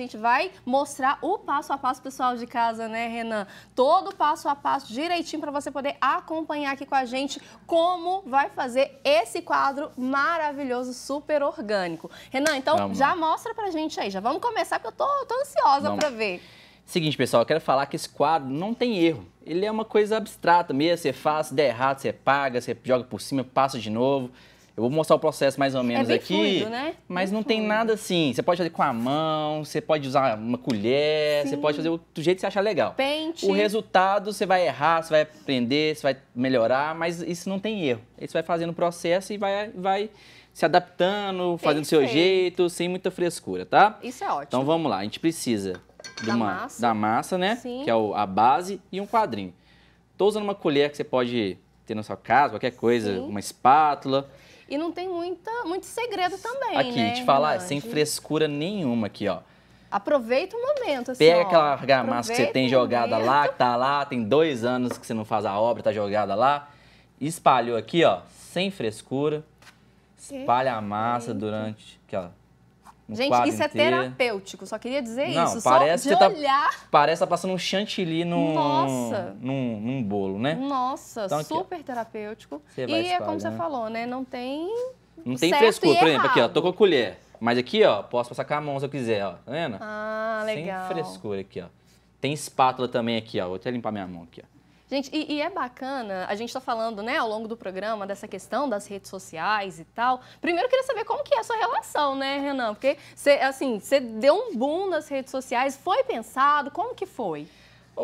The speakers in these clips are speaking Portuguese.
gente vai mostrar o passo a passo, pessoal de casa, né, Renan? Todo o passo a passo direitinho para você poder acompanhar aqui com a gente como vai fazer esse quadro maravilhoso, super orgânico. Renan, então já mostra pra gente aí, já vamos começar porque eu tô ansiosa para ver. Seguinte, pessoal, eu quero falar que esse quadro não tem erro. Ele é uma coisa abstrata mesmo, você faz, se der errado, você paga, você joga por cima, passa de novo. Eu vou mostrar o processo mais ou menos aqui, fluido, né? mas não tem nada assim. Você pode fazer com a mão, você pode usar uma colher, você pode fazer do jeito que você achar legal. Pente. O resultado, você vai errar, você vai aprender, você vai melhorar, mas isso não tem erro. Aí você vai fazendo o processo e vai se adaptando, fazendo do seu jeito, sem muita frescura, tá? Isso é ótimo. Então vamos lá, a gente precisa da massa, né? Sim. Que é a base e um quadrinho. Tô usando uma colher que você pode ter na sua casa, qualquer coisa, uma espátula. E não tem muito segredo também, aqui, né? Te falar, sem frescura nenhuma aqui, ó. Aproveita o momento, assim, Pega aquela argamassa que você tem jogada lá, que tá lá, tem 2 anos que você não faz a obra, tá jogada lá. Espalhou aqui, ó, sem frescura. Espalha a massa durante, aqui, ó. Gente, isso é terapêutico, só queria dizer isso. Parece só de olhar. Parece que tá passando um chantilly num bolo, né? Nossa, então, aqui, super terapêutico. E é como você falou, né? Não tem frescura. Por exemplo, aqui, ó, tô com a colher. Mas aqui, ó, posso passar com a mão se eu quiser, ó. Tá vendo? Ah, legal. Sem frescura aqui, ó. Tem espátula também aqui, ó. Vou até limpar minha mão aqui, ó. Gente, e é bacana, a gente está falando, né, ao longo do programa, dessa questão das redes sociais e tal. Primeiro, eu queria saber como que é a sua relação, né, Renan? Porque, você deu um boom nas redes sociais, foi pensado, como que foi?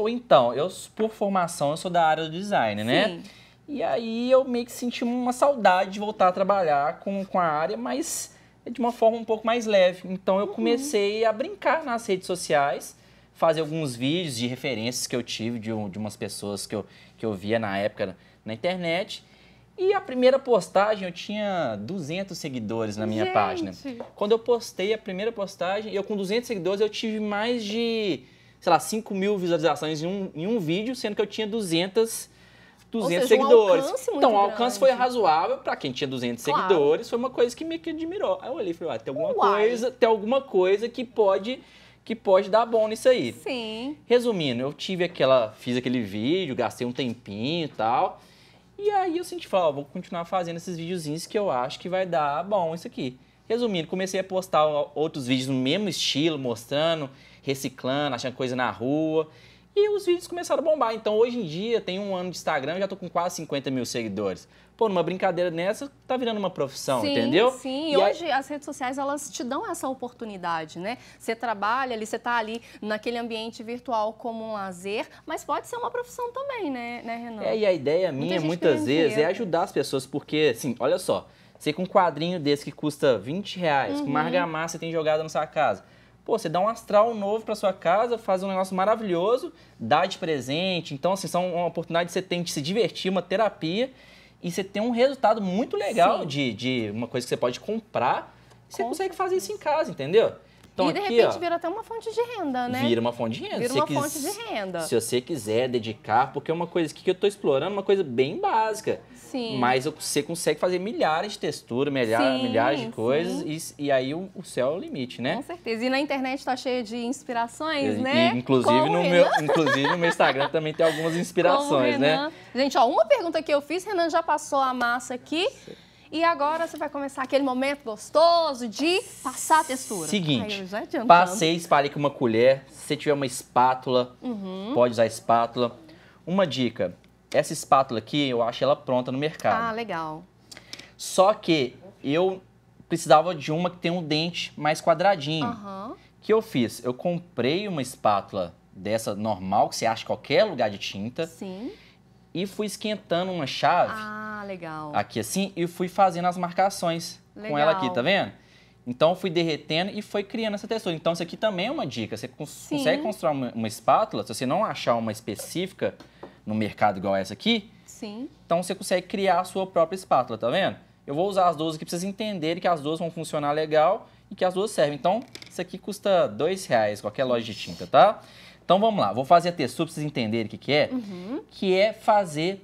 Então, por formação, eu sou da área do design, né? Sim. E aí eu meio que senti uma saudade de voltar a trabalhar com a área, mas de uma forma um pouco mais leve. Então, eu comecei a brincar nas redes sociais, fazer alguns vídeos de referências que eu tive de umas pessoas que eu via na época na internet. E a primeira postagem, eu tinha 200 seguidores na minha página. Quando eu postei a primeira postagem, eu com 200 seguidores, eu tive mais de, sei lá, 5.000 visualizações em um vídeo, sendo que eu tinha 200 seguidores. Então, o alcance foi razoável para quem tinha 200 seguidores, foi uma coisa que me admirou. Aí eu olhei e falei, tem alguma coisa que pode dar bom nisso aí. Sim. Resumindo, fiz aquele vídeo, gastei um tempinho e tal. E aí eu senti, vou continuar fazendo esses videozinhos que eu acho que vai dar bom isso aqui. Resumindo, comecei a postar outros vídeos no mesmo estilo, mostrando, reciclando, achando coisa na rua. E os vídeos começaram a bombar. Então, hoje em dia, tem 1 ano de Instagram, eu já tô com quase 50.000 seguidores. Pô, numa brincadeira nessa, tá virando uma profissão, entendeu? Sim, e hoje as redes sociais, elas te dão essa oportunidade, né? Você trabalha ali, você tá ali naquele ambiente virtual como um lazer, mas pode ser uma profissão também, né, Renan? E a ideia minha, muitas vezes, é ajudar as pessoas, porque, assim, olha só, você com um quadrinho desse que custa R$20, com uma argamassa você tem jogada na sua casa, pô, você dá um astral novo para sua casa, faz um negócio maravilhoso, dá de presente. Então, assim, são uma oportunidade que você tem de se divertir, uma terapia, e você tem um resultado muito legal de uma coisa que você pode comprar, e você consegue fazer isso em casa, entendeu? Então, e de repente vira até uma fonte de renda, né? Vira uma fonte de renda. Vira uma fonte de renda. Se você quiser dedicar, porque é uma coisa que eu estou explorando, uma coisa bem básica. Sim. Mas você consegue fazer milhares de texturas, milhares de coisas, e aí o céu é o limite, né? Com certeza. E na internet tá cheia de inspirações, né? Inclusive no meu Instagram também tem algumas inspirações, né? Gente, ó, uma pergunta que eu fiz, Renan já passou a massa aqui. E agora você vai começar aquele momento gostoso de passar a textura. Seguinte, passei, espalhei com uma colher. Se você tiver uma espátula, pode usar a espátula. Uma dica, essa espátula aqui, eu acho ela pronta no mercado. Ah, legal. Só que eu precisava de uma que tem um dente mais quadradinho. O que eu fiz? Eu comprei uma espátula dessa normal, que você acha em qualquer lugar de tinta. Sim. E fui esquentando uma chave. Ah, legal. Aqui assim, e fui fazendo as marcações com ela aqui, tá vendo? Então, fui derretendo e foi criando essa textura. Então, isso aqui também é uma dica. Você consegue construir uma espátula, se você não achar uma específica no mercado igual essa aqui, então você consegue criar a sua própria espátula, tá vendo? Eu vou usar as duas aqui para vocês entenderem que as duas vão funcionar legal e que as duas servem. Então, isso aqui custa R$2, qualquer loja de tinta, tá? Então, vamos lá. Vou fazer a textura para vocês entenderem o que é. Que é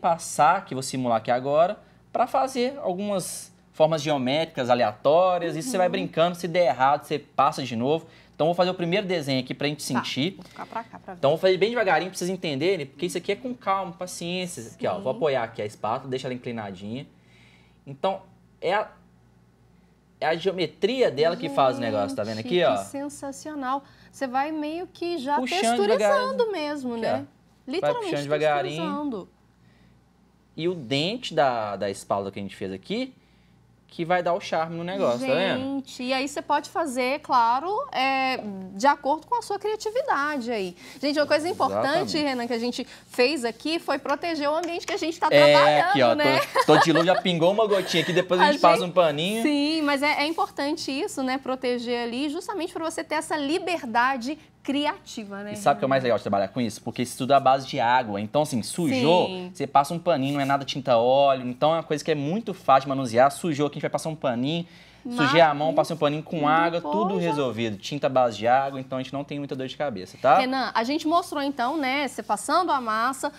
passar, que eu vou simular aqui agora, para fazer algumas formas geométricas aleatórias. Isso você vai brincando, se der errado, você passa de novo. Então, vou fazer o primeiro desenho aqui pra gente sentir. Vou ficar pra cá pra ver. Então, vou fazer bem devagarinho pra vocês entenderem, porque isso aqui é com calma, paciência. Aqui, ó, vou apoiar aqui a espátula, deixa ela inclinadinha. Então, é a geometria dela que faz o negócio, tá vendo aqui, ó? Que sensacional. Você vai meio que já puxando texturizando mesmo, aqui, né? Literalmente puxando devagarinho. texturizando. E o dente da espátula que a gente fez aqui, que vai dar o charme no negócio, tá vendo? Gente, e aí você pode fazer, claro, de acordo com a sua criatividade aí. Gente, uma coisa importante, Renan, que a gente fez aqui foi proteger o ambiente que a gente está trabalhando, aqui, ó, né? tô de luz, já pingou uma gotinha aqui, depois a gente passa um paninho. Sim, mas é importante isso, né? Proteger ali, justamente para você ter essa liberdade criativa, né? E sabe o que é o mais legal de trabalhar com isso? Porque isso tudo é a base de água. Então, assim, sujou, você passa um paninho, não é nada tinta óleo. Então, é uma coisa que é muito fácil de manusear. Sujou aqui, a gente vai passar um paninho. Sujei a mão, passei um paninho com água, tudo resolvido. Tinta à base de água, então a gente não tem muita dor de cabeça, tá? Renan, a gente mostrou então, né, você passando a massa,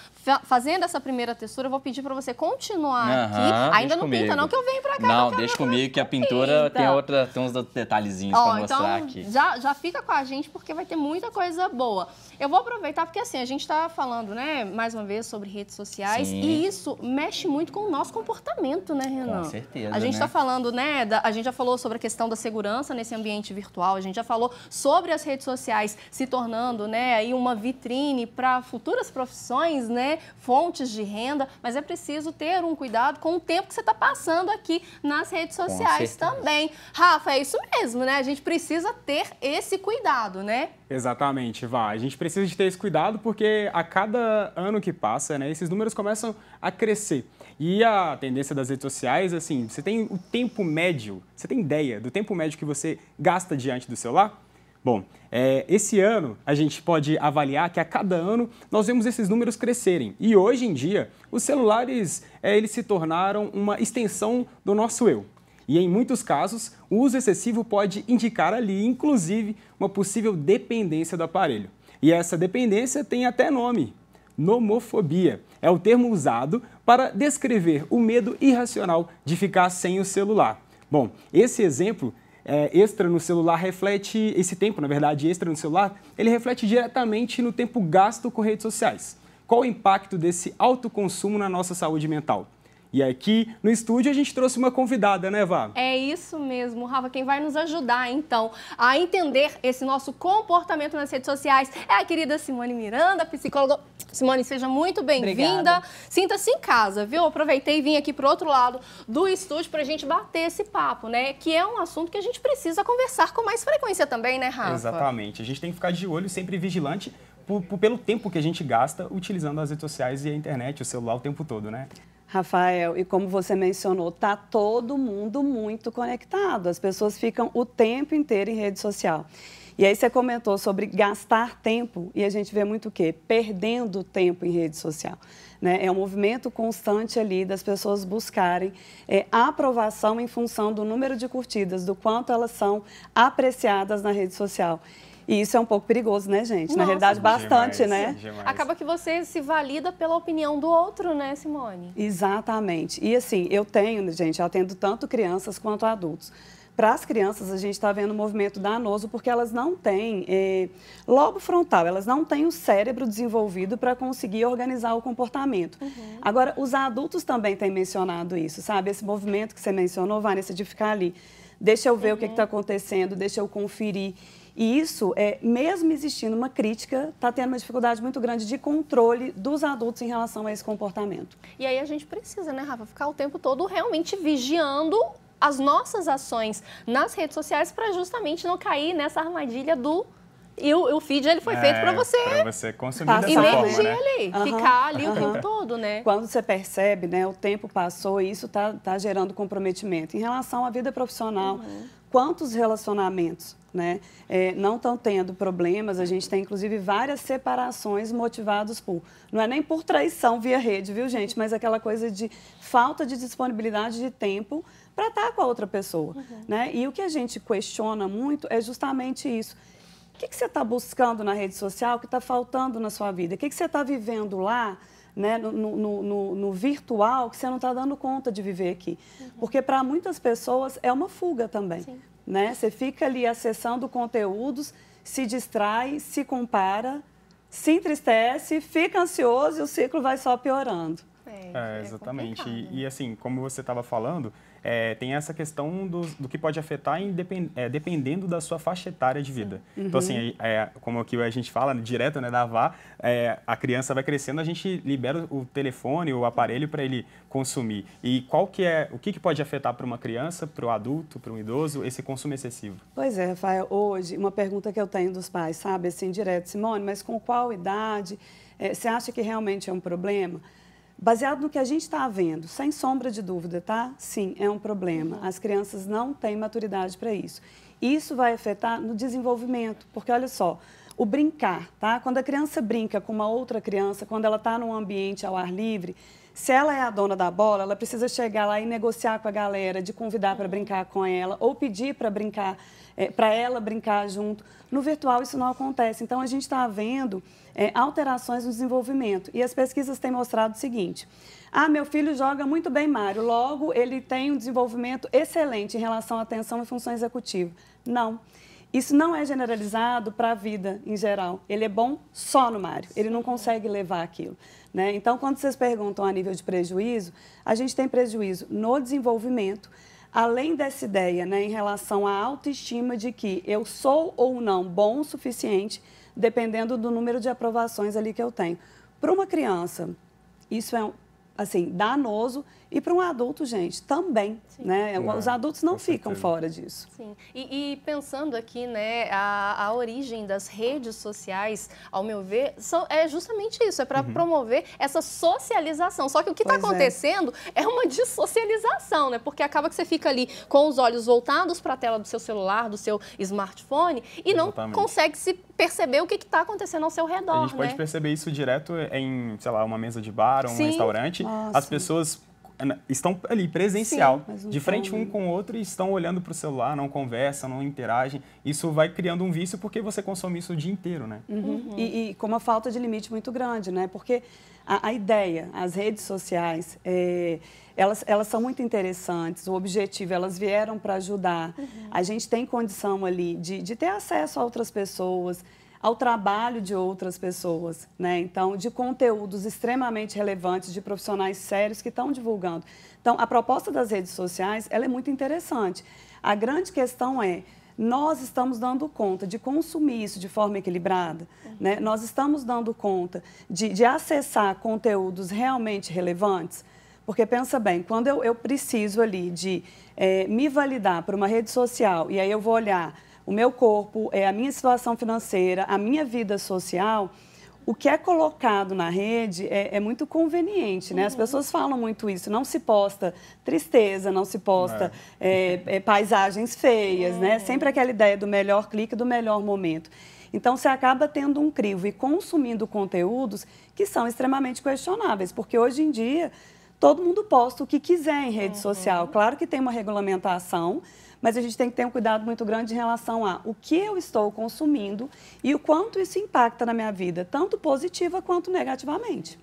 fazendo essa primeira textura, eu vou pedir pra você continuar aqui. Ainda não pinta não, que eu venho pra cá. Não, deixa comigo que a pintura tem uns outros detalhezinhos pra mostrar então, aqui. Já fica com a gente porque vai ter muita coisa boa. Eu vou aproveitar porque assim, a gente tá falando, né, mais uma vez sobre redes sociais e isso mexe muito com o nosso comportamento, né, Renan? Com certeza, A gente tá falando, né, a gente já falou sobre a questão da segurança nesse ambiente virtual, a gente já falou sobre as redes sociais se tornando, né, aí uma vitrine para futuras profissões, né, fontes de renda, mas é preciso ter um cuidado com o tempo que você está passando aqui nas redes sociais também. Rafa, é isso mesmo, né? A gente precisa ter esse cuidado, né? Exatamente, Vá. A gente precisa de ter esse cuidado porque a cada ano que passa, né, esses números começam a crescer. E a tendência das redes sociais, assim, você tem o tempo médio, você tem ideia do tempo médio que você gasta diante do celular? Bom, esse ano a gente pode avaliar que a cada ano nós vemos esses números crescerem. E hoje em dia, os celulares, eles se tornaram uma extensão do nosso eu. E em muitos casos, o uso excessivo pode indicar ali, inclusive, uma possível dependência do aparelho. E essa dependência tem até nome: nomofobia. É o termo usado para descrever o medo irracional de ficar sem o celular. Bom, esse exemplo extra no celular reflete, esse tempo, na verdade, extra no celular, ele reflete diretamente no tempo gasto com redes sociais. Qual o impacto desse alto consumo na nossa saúde mental? E aqui no estúdio a gente trouxe uma convidada, né, Vá? É isso mesmo, Rafa. Quem vai nos ajudar, então, a entender esse nosso comportamento nas redes sociais é a querida Simone Miranda, psicóloga. Simone, seja muito bem-vinda. Sinta-se em casa, viu? Aproveitei e vim aqui pro outro lado do estúdio pra gente bater esse papo, né? Que é um assunto que a gente precisa conversar com mais frequência também, né, Rafa? Exatamente. A gente tem que ficar de olho, sempre vigilante, pelo tempo que a gente gasta utilizando as redes sociais e a internet, o celular o tempo todo, né? Rafael, e como você mencionou, está todo mundo muito conectado. As pessoas ficam o tempo inteiro em rede social. E aí você comentou sobre gastar tempo e a gente vê muito o quê? Perdendo tempo em rede social. Né? É um movimento constante ali das pessoas buscarem a aprovação em função do número de curtidas, do quanto elas são apreciadas na rede social. E isso é um pouco perigoso, né, gente? Nossa, na realidade, bastante, demais, né? Demais. Acaba que você se valida pela opinião do outro, né, Simone? Exatamente. E assim, eu atendo tanto crianças quanto adultos. Para as crianças, a gente está vendo um movimento danoso porque elas não têm lobo frontal, elas não têm o cérebro desenvolvido para conseguir organizar o comportamento. Agora, os adultos também têm mencionado isso, sabe? Esse movimento que você mencionou, Vanessa, de ficar ali. Deixa eu ver o que está acontecendo, deixa eu conferir. E isso, mesmo existindo uma crítica, está tendo uma dificuldade muito grande de controle dos adultos em relação a esse comportamento. E aí a gente precisa, né, Rafa, ficar o tempo todo realmente vigiando as nossas ações nas redes sociais para justamente não cair nessa armadilha do... E o feed, ele foi feito para você consumir dessa forma, né? ali, ficar ali o tempo todo, né? Quando você percebe, né, o tempo passou e isso tá gerando comprometimento. Em relação à vida profissional, quantos relacionamentos, né, não estão tendo problemas? A gente tem, inclusive, várias separações motivadas por... Não é nem por traição via rede, viu, gente? Mas aquela coisa de falta de disponibilidade de tempo para estar com a outra pessoa, né? E o que a gente questiona muito é justamente isso. O que você está buscando na rede social que está faltando na sua vida? O que você está vivendo lá, né, no virtual, que você não está dando conta de viver aqui? Porque para muitas pessoas é uma fuga também. né? Você fica ali acessando conteúdos, se distrai, se compara, se entristece, fica ansioso e o ciclo vai só piorando. Exatamente. E assim, como você estava falando, tem essa questão do que pode afetar dependendo da sua faixa etária de vida. Então, assim, como aqui a gente fala direto, né, da VA, a criança vai crescendo, a gente libera o telefone, o aparelho para ele consumir. E o que pode afetar para uma criança, para o adulto, para um idoso, esse consumo excessivo? Pois é, Rafael, hoje, uma pergunta que eu tenho dos pais, sabe, assim, direto, Simone, mas com qual idade você acha que realmente é um problema? Baseado no que a gente está vendo, sem sombra de dúvida, tá? Sim, é um problema. As crianças não têm maturidade para isso. Isso vai afetar no desenvolvimento, porque olha só, o brincar, tá? Quando a criança brinca com uma outra criança, quando ela está num ambiente ao ar livre, se ela é a dona da bola, ela precisa chegar lá e negociar com a galera, de convidar para brincar com ela, ou pedir para brincar, para ela brincar junto. No virtual isso não acontece. Então a gente está vendo alterações no desenvolvimento. E as pesquisas têm mostrado o seguinte: meu filho joga muito bem Mario, logo ele tem um desenvolvimento excelente em relação à atenção e função executiva. Não. Isso não é generalizado para a vida em geral. Ele é bom só no Mario, ele não consegue levar aquilo, né? Então, quando vocês perguntam a nível de prejuízo, a gente tem prejuízo no desenvolvimento, além dessa ideia, né, em relação à autoestima de que eu sou ou não bom o suficiente, dependendo do número de aprovações ali que eu tenho. Para uma criança, isso é assim, danoso, e para um adulto, gente, também, né? Os adultos não ficam fora disso. Sim. E pensando aqui, né, a origem das redes sociais, ao meu ver, é justamente isso, é para promover essa socialização. Só que o que está acontecendo é uma dissocialização, né? Porque acaba que você fica ali com os olhos voltados para a tela do seu celular, do seu smartphone, e não consegue se perceber o que está acontecendo ao seu redor, A gente pode perceber isso direto em, sei lá, uma mesa de bar ou um restaurante. Nossa. As pessoas estão ali presencial, de frente um com o outro, e estão olhando para o celular, não conversam, não interagem. Isso vai criando um vício porque você consome isso o dia inteiro, né? E com uma falta de limite muito grande, né? Porque a ideia, as redes sociais, elas são muito interessantes, o objetivo, elas vieram para ajudar. A gente tem condição ali de ter acesso a outras pessoas, ao trabalho de outras pessoas, né? Então, de conteúdos extremamente relevantes, de profissionais sérios que estão divulgando. Então, a proposta das redes sociais, ela é muito interessante. A grande questão é, nós estamos dando conta de consumir isso de forma equilibrada, né? Nós estamos dando conta de acessar conteúdos realmente relevantes? Porque, pensa bem, quando eu preciso ali de me validar por uma rede social, e aí eu vou olhar o meu corpo, a minha situação financeira, a minha vida social, o que é colocado na rede é muito conveniente, né? As pessoas falam muito isso, não se posta tristeza, não se posta paisagens feias, né? Sempre aquela ideia do melhor clique, do melhor momento. Então, você acaba tendo um crivo e consumindo conteúdos que são extremamente questionáveis, porque hoje em dia todo mundo posta o que quiser em rede social. Claro que tem uma regulamentação, mas a gente tem que ter um cuidado muito grande em relação a o que eu estou consumindo e o quanto isso impacta na minha vida, tanto positiva quanto negativamente.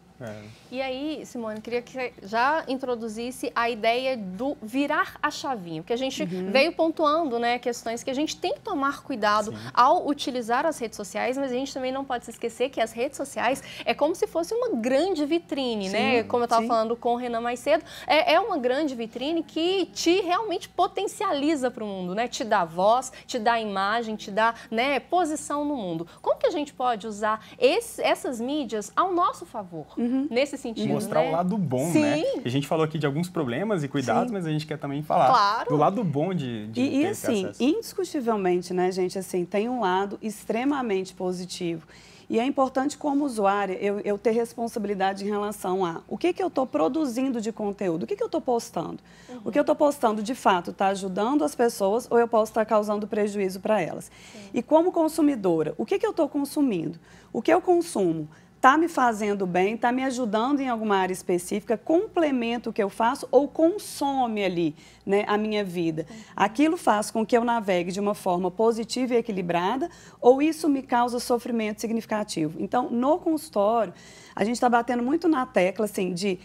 E aí, Simone, queria que você já introduzisse a ideia do virar a chavinha, porque a gente veio pontuando, né, questões que a gente tem que tomar cuidado ao utilizar as redes sociais, mas a gente também não pode se esquecer que as redes sociais é como se fosse uma grande vitrine, né? Como eu estava falando com o Renan mais cedo, é uma grande vitrine que te realmente potencializa para o mundo, né? Te dá voz, te dá imagem, te dá, né, posição no mundo. Como que a gente pode usar essas mídias ao nosso favor? Nesse sentido, mostrar o lado bom, né? A gente falou aqui de alguns problemas e cuidados, mas a gente quer também falar do lado bom de ter esse assim, acesso. Indiscutivelmente, né, gente, assim, tem um lado extremamente positivo. E é importante, como usuária, eu ter responsabilidade em relação a o que eu estou produzindo de conteúdo, o que eu estou postando. O que eu estou postando, de fato, está ajudando as pessoas ou eu posso estar causando prejuízo para elas. E como consumidora, o que eu estou consumindo? O que eu consumo está me fazendo bem, está me ajudando em alguma área específica, complementa o que eu faço ou consome ali, né, a minha vida. Aquilo faz com que eu navegue de uma forma positiva e equilibrada ou isso me causa sofrimento significativo. Então, no consultório, a gente está batendo muito na tecla assim, de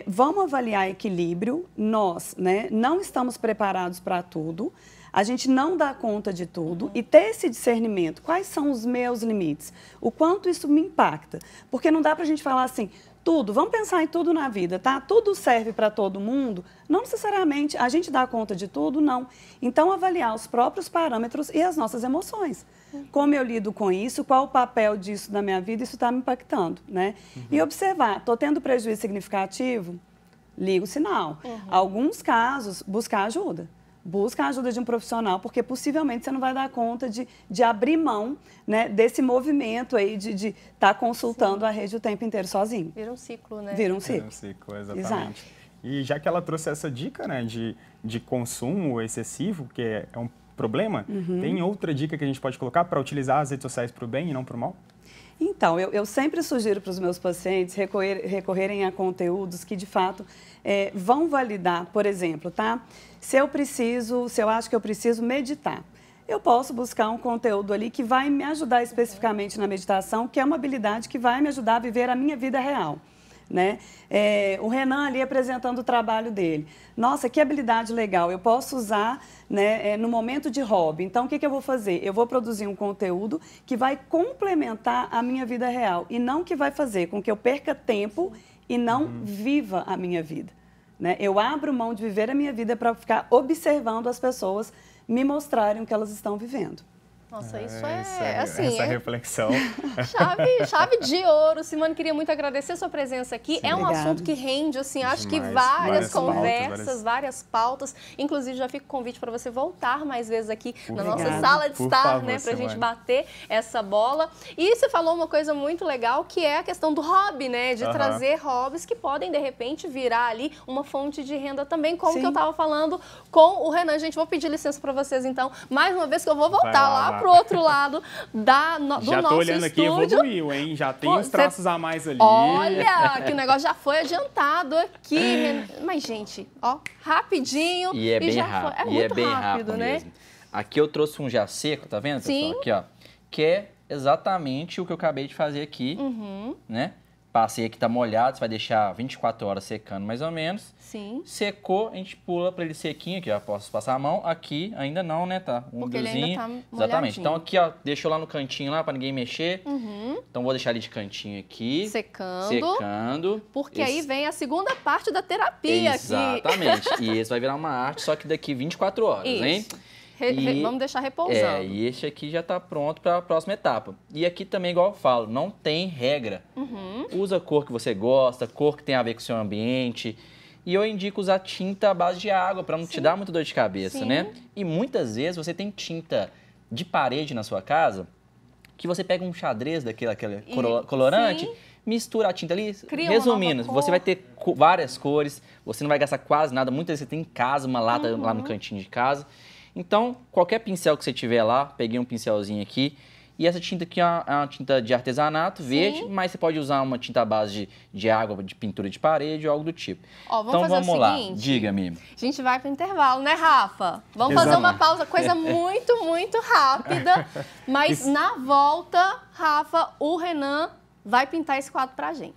vamos avaliar equilíbrio, nós, né, não estamos preparados para tudo. a gente não dá conta de tudo e ter esse discernimento, quais são os meus limites, o quanto isso me impacta. Porque não dá para a gente falar assim, tudo, vamos pensar em tudo na vida, tá? Tudo serve para todo mundo? Não necessariamente a gente dá conta de tudo, não. Então, avaliar os próprios parâmetros e as nossas emoções. Como eu lido com isso, qual o papel disso na minha vida, isso está me impactando, né? E observar, estou tendo prejuízo significativo? Liga o sinal. Alguns casos, buscar ajuda. Busca a ajuda de um profissional, porque possivelmente você não vai dar conta de abrir mão, né, desse movimento aí de estar consultando a rede o tempo inteiro sozinho. Vira um ciclo, né? Vira um ciclo. Vira um ciclo, exatamente. Exato. E já que ela trouxe essa dica, né, de consumo excessivo, que é um problema, tem outra dica que a gente pode colocar para utilizar as redes sociais para o bem e não para o mal? Então, eu sempre sugiro para os meus pacientes recorrerem a conteúdos que, de fato, vão validar, por exemplo, tá? Se eu acho que eu preciso meditar, eu posso buscar um conteúdo ali que vai me ajudar especificamente na meditação, que é uma habilidade que vai me ajudar a viver a minha vida real. Né? O Renan ali apresentando o trabalho dele. Nossa, que habilidade legal, eu posso usar, né, no momento de hobby. Então, o que eu vou fazer? Eu vou produzir um conteúdo que vai complementar a minha vida real e não que vai fazer com que eu perca tempo e não viva a minha vida. Né? Eu abro mão de viver a minha vida para ficar observando as pessoas me mostrarem o que elas estão vivendo. Nossa, isso Essa reflexão. Chave de ouro. Simone, queria muito agradecer a sua presença aqui. Sim, é um obrigada. assunto que rende, assim, acho que Demais. várias Várias conversas, pautas, várias pautas. Inclusive, já fica o convite para você voltar mais vezes aqui na nossa Obrigada. sala de Por estar, favor, né, pra gente Simone. bater essa bola. E você falou uma coisa muito legal, que é a questão do hobby, né? De trazer hobbies que podem, de repente, virar ali uma fonte de renda também, como Sim. que eu estava falando com o Renan. Gente, vou pedir licença para vocês, então, mais uma vez que eu vou voltar lá. lá pro outro lado do Já nosso tô olhando aqui, estúdio. evoluiu, hein? Já tem Pô, uns traços a mais ali. Olha, que o negócio já foi adiantado aqui. Mas, gente, ó, rapidinho. E é bem já rápido. foi. É e muito é bem rápido, rápido né? mesmo. Aqui eu trouxe um já seco, tá vendo, pessoal? Sim. Aqui, ó. Que é exatamente o que eu acabei de fazer aqui, né? Passei aqui, tá molhado, você vai deixar 24 horas secando mais ou menos. Sim. Secou, a gente pula para ele sequinho aqui, ó. Posso passar a mão. Aqui ainda não, né? Tá Porque ele ainda tá molhadinho. Exatamente. Então aqui, ó, deixou lá no cantinho lá para ninguém mexer. Então vou deixar ele de cantinho aqui. Secando. Porque aí vem a segunda parte da terapia aqui. Exatamente. E esse vai virar uma arte, só que daqui 24 horas, hein? Isso. Vamos deixar repousando. E este aqui já está pronto para a próxima etapa. E aqui também, igual eu falo, não tem regra. Usa a cor que você gosta, cor que tem a ver com o seu ambiente. E eu indico usar tinta à base de água para não te dar muita dor de cabeça, né? E muitas vezes você tem tinta de parede na sua casa que você pega um xadrez daquele colorante, mistura a tinta ali. Cria Resumindo, uma nova você vai ter várias cores, você não vai gastar quase nada. Muitas vezes você tem em casa, uma lata lá no cantinho de casa. Então, qualquer pincel que você tiver lá, peguei um pincelzinho aqui. E essa tinta aqui é uma tinta de artesanato, verde, mas você pode usar uma tinta à base de água, de pintura de parede ou algo do tipo. Ó, vamos então fazer vamos o lá, seguinte, diga-me. A gente vai pro intervalo, né, Rafa? Vamos fazer uma pausa, coisa muito, muito rápida. Mas na volta, Rafa, o Renan vai pintar esse quadro pra gente.